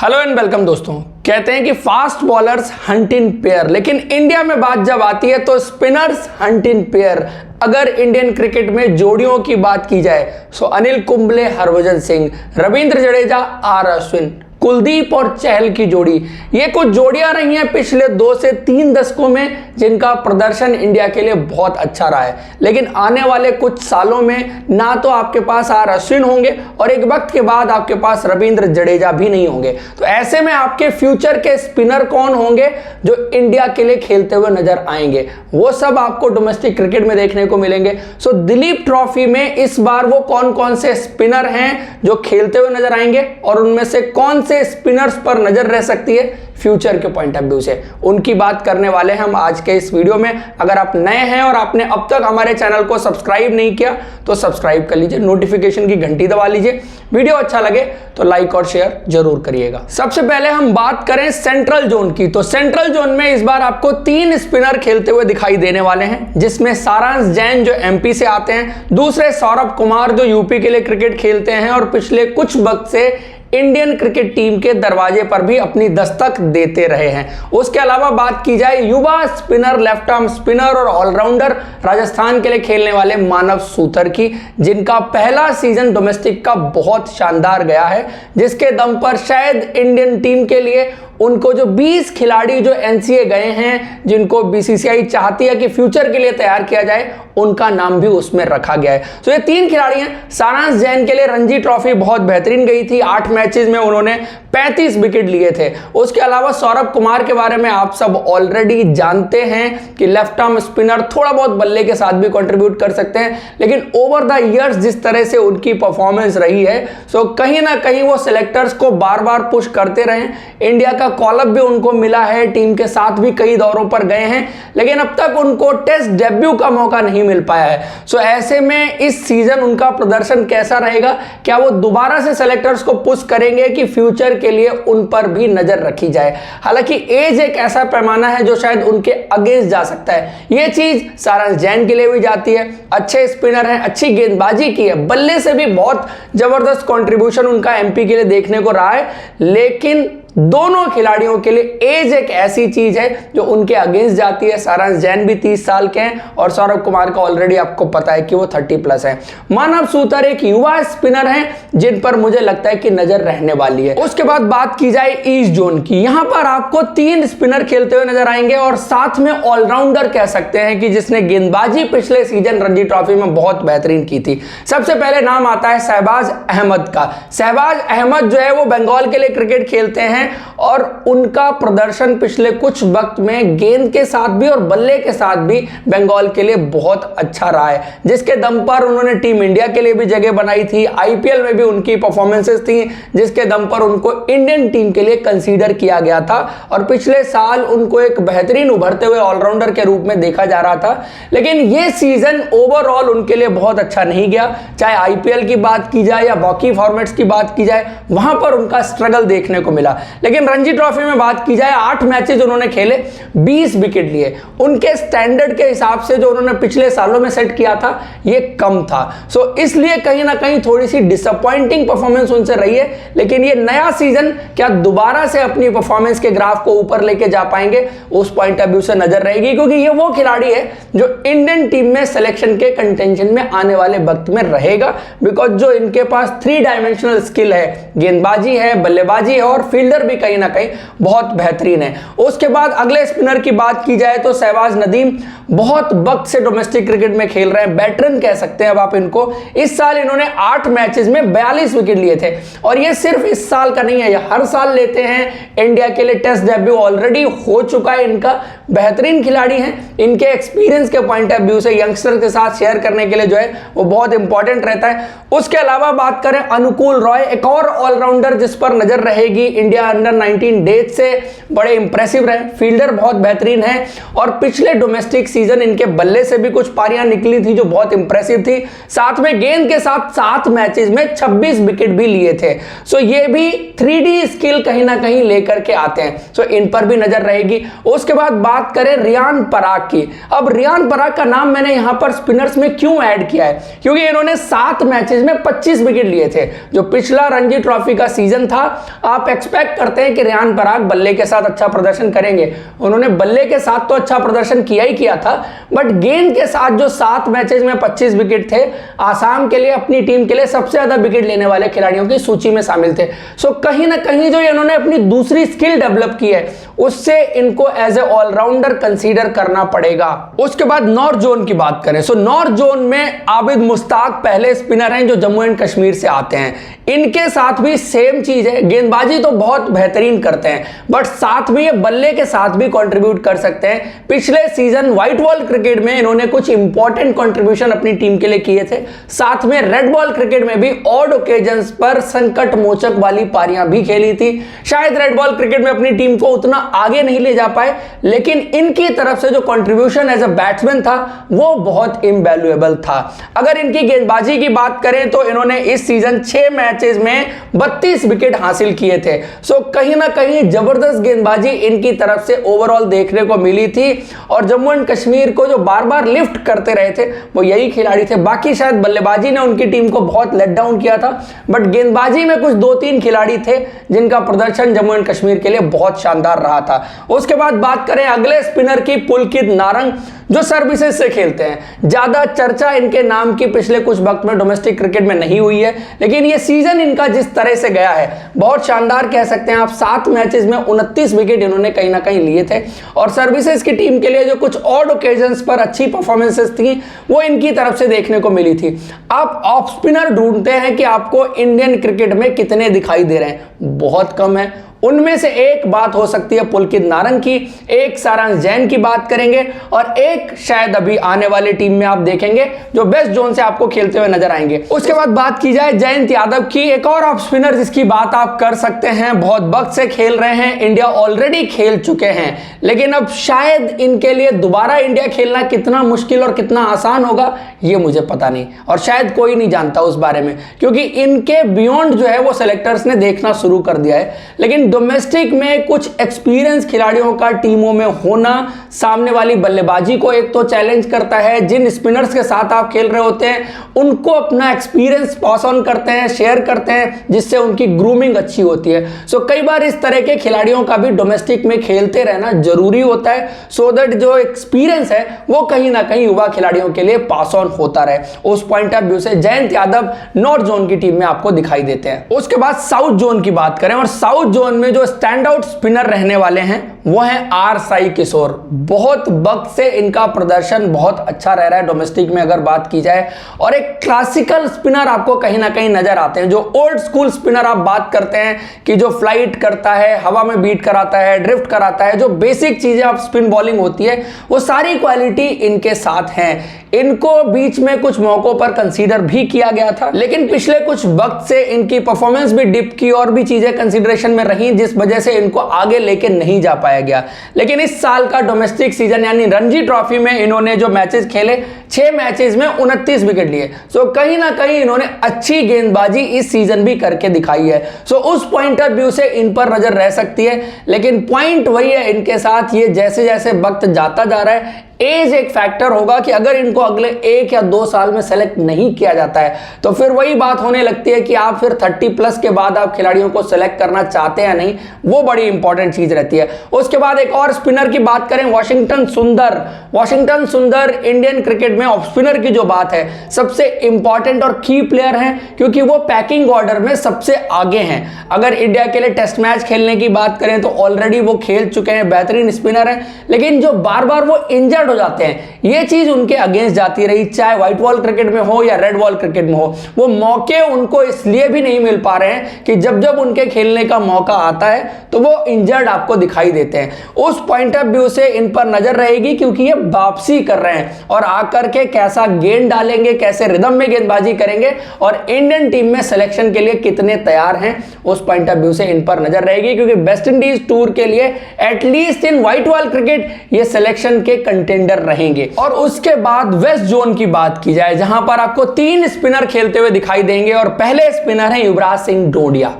Hello and welcome दोस्तों। कहते हैं कि fast bowlers Hunt in pair, लेकिन इंडिया में बात जब आती है तो स्पिनर्स हंट इन पेयर। अगर इंडियन क्रिकेट में जोड़ियों की बात की जाए तो अनिल कुंबले, हरभजन सिंह, रविंद्र जडेजा, आर अश्विन, कुलदीप और चहल की जोड़ी, ये कुछ जोड़ियां रही हैं पिछले 2 से 3 दशकों में जिनका प्रदर्शन इंडिया के लिए बहुत अच्छा रहा है। लेकिन आने वाले कुछ सालों में ना तो आपके पास आर अश्विन होंगे और एक वक्त के बाद आपके पास रविंद्र जडेजा भी नहीं होंगे। तो ऐसे में आपके फ्यूचर के स्पिनर कौन होंगे जो इंडिया के लिए खेलते हुए नजर आएंगे, वो सब आपको डोमेस्टिक क्रिकेट में देखने को मिलेंगे। सो दिलीप ट्रॉफी में इस बार वो कौन कौन से स्पिनर हैं जो खेलते हुए नजर आएंगे और उनमें से कौन से स्पिनर्स पर नजर रह सकती है फ्यूचर के पॉइंट ऑफ व्यू से, उनकी बात करने वाले हैं हम आज के इस वीडियो में। अगर आप नए हैं और आपने अब तक हमारे चैनल को सब्सक्राइब नहीं किया तो सब्सक्राइब कर लीजिए, नोटिफिकेशन की घंटी दबा लीजिए, वीडियो अच्छा लगे तो लाइक और शेयर जरूर करिएगा। सबसे पहले हम बात करें सेंट्रल जोन की, तो सेंट्रल जोन में इस बार आपको 3 स्पिनर खेलते हुए दिखाई देने वाले हैं, जिसमें सारांश जैन जो एमपी से आते हैं, दूसरे सौरभ कुमार जो यूपी के लिए क्रिकेट खेलते हैं और पिछले कुछ वक्त से इंडियन क्रिकेट टीम के दरवाजे पर भी अपनी दस्तक देते रहे हैं। उसके अलावा बात की जाए युवा स्पिनर, लेफ्ट आर्म स्पिनर और ऑलराउंडर राजस्थान के लिए खेलने वाले मानव सूतर की, जिनका पहला सीजन डोमेस्टिक का बहुत शानदार गया है, जिसके दम पर शायद इंडियन टीम के लिए उनको जो 20 खिलाड़ी जो एनसीए गए हैं, जिनको बीसीसीआई चाहती है कि फ्यूचर के लिए तैयार किया जाए, उनका नाम भी उसमें रखा गया है। तो ये 3 खिलाड़ी हैं। सारांश जैन के लिए रणजी ट्रॉफी बहुत बेहतरीन गई थी, 8 मैचेस में उन्होंने 35 विकेट लिए थे। उसके अलावा सौरभ कुमार के बारे में आप सब ऑलरेडी जानते हैं कि लेफ्ट आर्म स्पिनर, थोड़ा बहुत बल्ले के साथ भी कंट्रीब्यूट कर सकते हैं, लेकिन ओवर द ईयर्स जिस तरह से उनकी परफॉर्मेंस रही है, सो कहीं ना कहीं वो सिलेक्टर्स को बार बार पुश करते रहे। इंडिया का कॉल अप भी उनको मिला है, टीम के साथ भी कई दौरों पर गए हैं, लेकिन अब तक उनको टेस्ट डेब्यू का मौका नहीं मिल पाया है। सो ऐसे में इस सीजन उनका प्रदर्शन कैसा रहेगा, क्या वो दोबारा से सेलेक्टर्स को पुश करेंगे कि फ्यूचर के लिए उन पर भी नजर रखी जाए। हालांकि एज एक ऐसा पैमाना है जो शायद उनके अगेंस्ट जा सकता है। यह चीज सारांश जैन के लिए भी जाती है। अच्छे स्पिनर हैं, अच्छी गेंदबाजी की है, बल्ले से भी बहुत जबरदस्त कंट्रीब्यूशन उनका एमपी के लिए देखने को रहा है, लेकिन दोनों खिलाड़ियों के लिए एज एक ऐसी चीज है जो उनके अगेंस्ट जाती है। सारांश जैन भी 30 साल के हैं और सौरभ कुमार का ऑलरेडी आपको पता है कि वो 30+ है। मानव सूतर एक युवा स्पिनर हैं जिन पर मुझे लगता है कि नजर रहने वाली है। उसके बाद बात की जाए ईस्ट जोन की, यहां पर आपको 3 स्पिनर खेलते हुए नजर आएंगे और साथ में ऑलराउंडर कह सकते हैं कि जिसने गेंदबाजी पिछले सीजन रणजी ट्रॉफी में बहुत बेहतरीन की थी। सबसे पहले नाम आता है शहबाज अहमद का। शहबाज अहमद जो है वो बंगाल के लिए क्रिकेट खेलते हैं और उनका प्रदर्शन पिछले कुछ वक्त में गेंद के साथ भी और बल्ले के साथ भी बंगाल के लिए बहुत अच्छा रहा है, जिसके दम पर उन्होंने टीम इंडिया के लिए भी जगह बनाई थी। आईपीएल में भी उनकी परफॉर्मेंसेस थी जिसके दम पर उनको इंडियन टीम के लिए कंसीडर किया गया था और पिछले साल उनको एक बेहतरीन उभरते हुए ऑलराउंडर के रूप में देखा जा रहा था। लेकिन यह सीजन ओवरऑल उनके लिए बहुत अच्छा नहीं गया, चाहे आईपीएल की बात की जाए या बाकी फॉर्मेट्स की बात की जाए, वहां पर उनका स्ट्रगल देखने को मिला। लेकिन रणजी ट्रॉफी में बात की जाए, 8 मैचेस उन्होंने खेले, 20 विकेट लिए। उनके स्टैंडर्ड के हिसाब से जो उन्होंने पिछले सालों में सेट किया था ये कम था। सो इसलिए कहीं ना कहीं थोड़ी सी डिसअपॉइंटिंग परफॉर्मेंस उनसे रही है। लेकिन ये नया सीजन क्या दोबारा से अपनी परफॉर्मेंस के ग्राफ को ऊपर लेके जा पाएंगे, उस पॉइंट ऑफ व्यू से नजर रहेगी, क्योंकि ये वो खिलाड़ी है जो इंडियन टीम में सिलेक्शन के कंटेंशन में आने वाले वक्त में रहेगा। बिकॉज जो इनके पास 3 डायमेंशनल स्किल है, गेंदबाजी है, बल्लेबाजी है और फील्डर भी कहीं ना कहीं बहुत बेहतरीन है। उसके बाद अगले स्पिनर की बात की जाए तो शहबाज नदीम बहुत वक्त से डोमेस्टिक क्रिकेट में खेल रहे हैं, वेटरन कह सकते हैं अब आप इनको। इस साल इन्होंने 8 मैचेस में 42 विकेट लिए थे और ये सिर्फ इस साल का नहीं है, ये हर साल लेते हैं। इंडिया के लिए टेस्ट डेब्यू ऑलरेडी हो चुका है इनका। बेहतरीन खिलाड़ी हैं, इनके एक्सपीरियंस के पॉइंट ऑफ व्यू से यंगस्टर के साथ शेयर करने के लिए जो है वो बहुत इंपॉर्टेंट रहता है। उसके अलावा बात करें अनुकूल रॉय, एक और ऑलराउंडर जिस पर नजर रहेगी। इंडिया अंडर 19 डेज से बड़े इंप्रेसिव रहे, फील्डर बहुत बेहतरीन है और पिछले डोमेस्टिक सीजन इनके बल्ले से भी कुछ पारियां निकली थी जो बहुत इंप्रेसिव थी। साथ में गेंद के साथ 7 मैचेस में 26 विकेट भी लिए थे। सो ये भी 3D स्किल कहीं ना कहीं लेकर के आते हैं, सो इन पर भी नजर रहेगी। उसके बाद बात करें रियान पराग की। अब रियान पराग का नाम मैंने यहां पर स्पिनर्स में क्यों ऐड किया है, क्योंकि इन्होंने 7 मैचेस में 25 विकेट लिए थे। जो पिछला रणजी ट्रॉफी का सीजन था, आप एक्सपेक्ट करते हैं कि रेहान पराग बल्ले के साथ अच्छा प्रदर्शन करेंगे। उन्होंने बल्ले के साथ तो अच्छा प्रदर्शन किया ही किया था, बट गेंद के साथ जो 7 मैचेस में 25 विकेट थे, आसाम के लिए, अपनी टीम के लिए सबसे ज्यादा विकेट लेने वाले खिलाड़ियों की सूची में शामिल थे। सो कहीं ना कहीं जो इन्होंने अपनी दूसरी स्किल डेवलप की है, उससे इनको एज ए ऑलराउंडर कंसीडर करना पड़ेगा। उसके बाद नॉर्थ जोन की बात करें, सो नॉर्थ जोन में आबिद मुश्ताक पहले स्पिनर हैं जो जम्मू एंड कश्मीर से आते हैं। इनके साथ भी सेम चीज है, गेंदबाजी तो बहुत बेहतरीन करते हैं, बट साथ में ये बल्ले के साथ भी कंट्रीब्यूट कर सकते हैं। पिछले सीजन व्हाइट बॉल क्रिकेट में इन्होंने कुछ इंपॉर्टेंट कंट्रीब्यूशन अपनी टीम के लिए किए थे। साथ में रेड बॉल क्रिकेट में भी ऑड ओकेजन्स पर संकट मोचक वाली पारियां भी खेली थी। शायद रेड बॉल क्रिकेट में अपनी टीम को उतना आगे नहीं ले जा पाए, लेकिन इनकी तरफ से जो कंट्रीब्यूशन एज अ बैट्समैन था वो बहुत इनवैल्यूएबल था। अगर इनकी गेंदबाजी की बात करें तो इन्होंने इस सीजन 6 मैचेस में 32 विकेट हासिल किए थे। सो कहीं ना कहीं जबरदस्त गेंदबाजी इनकी तरफ से ओवरऑल देखने को मिली थी, और जम्मू एंड कश्मीर को जो बार बार लिफ्ट करते रहे थे वो यही खिलाड़ी थे। बाकी शायद बल्लेबाजी ने उनकी टीम को बहुत लेट डाउन किया था, बट गेंदबाजी में कुछ 2-3 खिलाड़ी थे जिनका प्रदर्शन जम्मू एंड कश्मीर के लिए बहुत शानदार रहा था। उसके बाद बात करें अगले स्पिनर की, पुलकित नारंग, जो सर्विसेज से खेलते हैं। ज्यादा चर्चा इनके नाम की पिछले कुछ वक्त में डोमेस्टिक क्रिकेट में नहीं हुई है, लेकिन ये सीजन इनका जिस तरह से गया है बहुत शानदार कह सकते हैं आप। 7 मैचेस में 29 विकेट इन्होंने कहीं ना कहीं लिए थे, और सर्विसेज की टीम के लिए जो कुछ ऑड ओकेजन्स पर अच्छी परफॉर्मेंसेस थी वो इनकी तरफ से देखने को मिली थी। आप ऑफ स्पिनर ढूंढते हैं कि आपको इंडियन क्रिकेट में कितने दिखाई दे रहे हैं, बहुत कम है। उनमें से एक बात हो सकती है पुलकित नारंग की, एक सारांश जैन की बात करेंगे, और एक शायद अभी आने वाली टीम में आप देखेंगे जो बेस्ट जोन से आपको खेलते हुए नजर आएंगे। उसके बाद बात की जाए जयंत यादव की, एक और ऑफ स्पिनर जिसकी बात आप कर सकते हैं, बहुत वक्त से खेल रहे हैं, इंडिया ऑलरेडी खेल चुके हैं, लेकिन अब शायद इनके लिए दोबारा इंडिया खेलना कितना मुश्किल और कितना आसान होगा ये मुझे पता नहीं, और शायद कोई नहीं जानता उस बारे में, क्योंकि इनके बियॉन्ड जो है वो सेलेक्टर्स ने देखना शुरू कर दिया है। लेकिन डोमेस्टिक में कुछ एक्सपीरियंस खिलाड़ियों का टीमों में होना सामने वाली बल्लेबाजी को एक तो चैलेंज करता है। जिन स्पिनर्स के साथ आप खेल रहे होते हैं उनको अपना एक्सपीरियंस पास ऑन करते हैं, शेयर करते हैं, जिससे उनकी ग्रूमिंग अच्छी होती है। सो कई बार इस तरह के खिलाड़ियों का भी डोमेस्टिक में खेलते रहना जरूरी होता है, सो दैट जो एक्सपीरियंस है वो कहीं ना कहीं युवा खिलाड़ियों के लिए पास ऑन होता रहे। उस पॉइंट ऑफ व्यू से जयंत यादव नॉर्थ जोन की टीम में आपको दिखाई देते हैं। उसके बाद साउथ जोन की बात करें, और साउथ जोन में जो स्टैंड आउट स्पिनर रहने वाले हैं वो हैं आर साई किशोर। बहुत वक्त से इनका प्रदर्शन बहुत अच्छा रह रहा है डोमेस्टिक में अगर बात की जाए, और एक क्लासिकल स्पिनर आपको कहीं ना कहीं नजर आते हैं। जो ओल्ड स्कूल स्पिनर आप बात करते हैं कि जो फ्लाइट करता है, हवा में बीट कराता है, ड्रिफ्ट कराता है, जो बेसिक चीजें आप स्पिन बॉलिंग होती है वो सारी क्वालिटी इनके साथ हैं। इनको बीच में कुछ मौकों पर कंसीडर भी किया गया था, लेकिन पिछले कुछ वक्त से इनकी परफॉर्मेंस भी डिप की और भी चीजें कंसीडरेशन में रही, जिस वजह से इनको आगे लेके नहीं जा पाया गया। लेकिन इस साल का डोमेस्टिक सीजन यानी रणजी ट्रॉफी में इन्होंने जो मैचेस खेले, 6 मैचेस में 29 विकेट लिए। सो कहीं ना कहीं इन्होंने अच्छी गेंदबाजी इस सीजन भी करके दिखाई है। सो उस पॉइंट ऑफ व्यू से इन पर नजर रह सकती है, लेकिन पॉइंट वही है इनके साथ, ये जैसे जैसे वक्त जाता जा रहा है एज एक फैक्टर होगा कि अगर इनको अगले 1 या 2 साल में सेलेक्ट नहीं किया जाता है तो फिर वही बात होने लगती है कि आप फिर 30+ के बाद आप खिलाड़ियों को सेलेक्ट करना चाहते हैं नहीं, वो बड़ी इंपॉर्टेंट चीज रहती है। उसके बाद एक और स्पिनर की बात करें, वाशिंगटन सुंदर। वाशिंगटन सुंदर इंडियन क्रिकेट में ऑफ स्पिनर की जो बात है सबसे इंपॉर्टेंट और की प्लेयर हैं, क्योंकि वो पैकिंग ऑर्डर में सबसे आगे हैं। अगर इंडिया के लिए टेस्ट मैच खेलने की बात करें तो ऑलरेडी वो खेल चुके हैं, बेहतरीन स्पिनर हैं, लेकिन जो बार बार वो इंजर्ड हो जाते हैं ये चीज उनके अगेंस्ट जाती रही, चाहे व्हाइट बॉल क्रिकेट में हो या रेड बॉल क्रिकेट में हो। वो मौके उनको इसलिए भी नहीं मिल पा रहे हैं कि जब जब उनके खेलने का मौका आता है तो वो इंजर्ड आपको दिखाई देते हैं। उस पॉइंट ऑफ व्यू से इन पर नजर रहेगी, क्योंकि ये वापसी कर रहे हैं और आकर के कैसा गेंद डालेंगे, कैसे रिदम में गेंदबाजी करेंगे और इंडियन टीम में सिलेक्शन के लिए कितने तैयार हैं, उस पॉइंट ऑफ व्यू से इन पर नजर रहेगी। क्योंकि वेस्ट इंडीज टूर के लिए at least in white ball cricket ये सिलेक्शन के कंटेंडर रहेंगे। और उसके बाद वेस्ट जोन की बात की जाए, जहां पर आपको 3 स्पिनर खेलते हुए दिखाई देंगे, और पहले स्पिनर है युवराज सिंह डोडिया।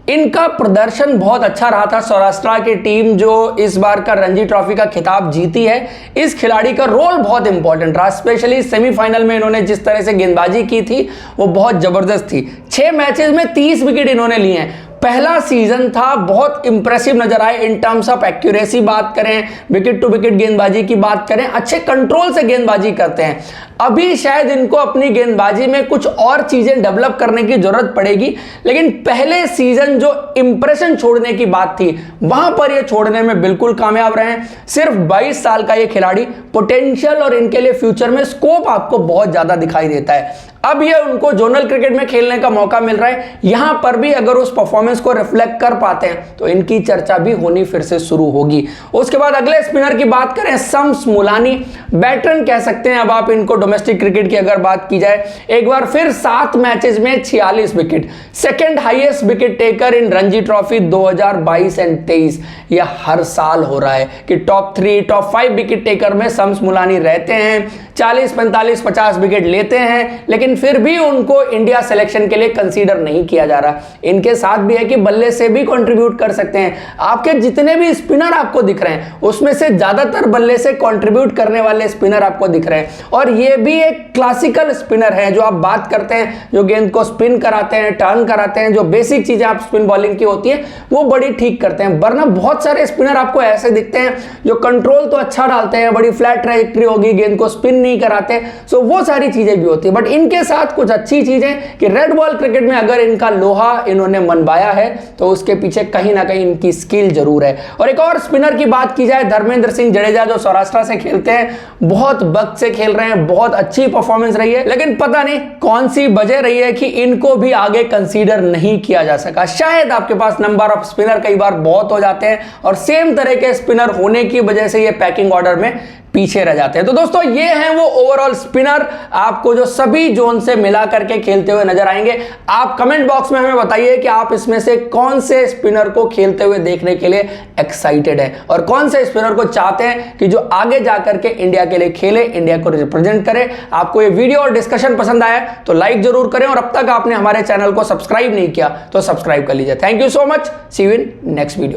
इनका प्रदर्शन बहुत अच्छा रहा था। सौराष्ट्र की टीम जो इस बार का रणजी ट्रॉफी का खिताब जीती है, इस खिलाड़ी का रोल बहुत इंपॉर्टेंट रहा। स्पेशली सेमीफाइनल में इन्होंने जिस तरह से गेंदबाजी की थी वो बहुत जबरदस्त थी। 6 मैचेस में 30 विकेट इन्होंने लिए हैं। पहला सीजन था, बहुत इंप्रेसिव नजर आए इन टर्म्स ऑफ एक्यूरेसी बात करें, विकेट टू विकेट गेंदबाजी की बात करें, अच्छे कंट्रोल से गेंदबाजी करते हैं। अभी शायद इनको अपनी गेंदबाजी में कुछ और चीजें डेवलप करने की जरूरत पड़ेगी, लेकिन पहले सीजन जो इंप्रेशन छोड़ने की बात थी वहां पर ये छोड़ने में बिल्कुल कामयाब रहे हैं। सिर्फ 22 साल का ये खिलाड़ी, पोटेंशियल और इनके लिए फ्यूचर में स्कोप आपको बहुत ज्यादा दिखाई देता है। अब ये उनको जोनल क्रिकेट में खेलने का मौका मिल रहा है, यहां पर भी अगर उस परफॉर्मेंस को रिफ्लेक्ट कर पाते हैं तो इनकी चर्चा भी होनी फिर से शुरू होगी। उसके बाद अगले स्पिनर की बात करें, शम्स मुलानी, बैटरन कह सकते हैं अब आप इनको डोमेस्टिक क्रिकेट की अगर बात की जाए। एक बार फिर 7 मैचेस में 46 wicket, second highest wicket taker in Ranji trophy 2022 and 23। यह हर साल हो रहा है कि टॉप 3 टॉप 5 विकेट टेकर में शम्स मुलानी रहते हैं, 40 45 50 विकेट लेते हैं, लेकिन फिर भी उनको इंडिया सिलेक्शन के लिए कंसीडर नहीं किया जा रहा। इनके साथ भी है कि बल्ले से भी कंट्रीब्यूट कर सकते हैं। आपके जितने भी स्पिनर आपको दिख रहे हैं उसमें से ज्यादातर बल्ले से कंट्रीब्यूट करने वाले स्पिनर आपको दिख रहे हैं, और ये भी एक क्लासिकल स्पिनर है जो आप बात करते हैं, जो गेंद को स्पिन कराते हैं, टर्न कराते हैं, जो बेसिक चीजें आप स्पिन बॉलिंग की होती है वो बड़ी ठीक करते हैं। वरना बहुत सारे स्पिनर आपको ऐसे दिखते हैं जो कंट्रोल तो अच्छा डालते हैं, बड़ी फ्लैट ट्रैजेक्टरी होगी, गेंद को स्पिन नहीं कराते, सो वो सारी चीजें भी होती है। बट इनके साथ कुछ अच्छी चीजें कि रेड बॉल क्रिकेट में अगर इनका लोहा इन्होंने मनवाया है तो उसके पीछे कहीं ना कहीं इनकी स्किल जरूर है। और एक और स्पिनर की बात की जाए, धर्मेंद्र सिंह जडेजा, जो सौराष्ट्र से खेलते हैं, बहुत वक्त से खेल रहे हैं, बहुत अच्छी परफॉर्मेंस रही है, लेकिन पता नहीं कौन सी वजह रही है कि इनको भी आगे कंसीडर नहीं किया जा सका। शायद आपके पास नंबर ऑफ स्पिनर कई बार बहुत हो जाते हैं और सेम तरह के स्पिनर होने की वजह से ये पैकिंग ऑर्डर में पीछे रह जाते हैं। तो दोस्तों ये हैं वो ओवरऑल स्पिनर आपको जो सभी जोन से मिला करके खेलते हुए नजर आएंगे। आप कमेंट बॉक्स में हमें बताइए कि आप इसमें से कौन से स्पिनर को खेलते हुए देखने के लिए एक्साइटेड है और कौन से स्पिनर को चाहते हैं कि जो आगे जाकर के इंडिया के लिए खेले, इंडिया को रिप्रेजेंट करे। आपको ये वीडियो और डिस्कशन पसंद आया तो लाइक जरूर करें, और अब तक आपने हमारे चैनल को सब्सक्राइब नहीं किया तो सब्सक्राइब कर लीजिए। Thank you so much, see you in next video.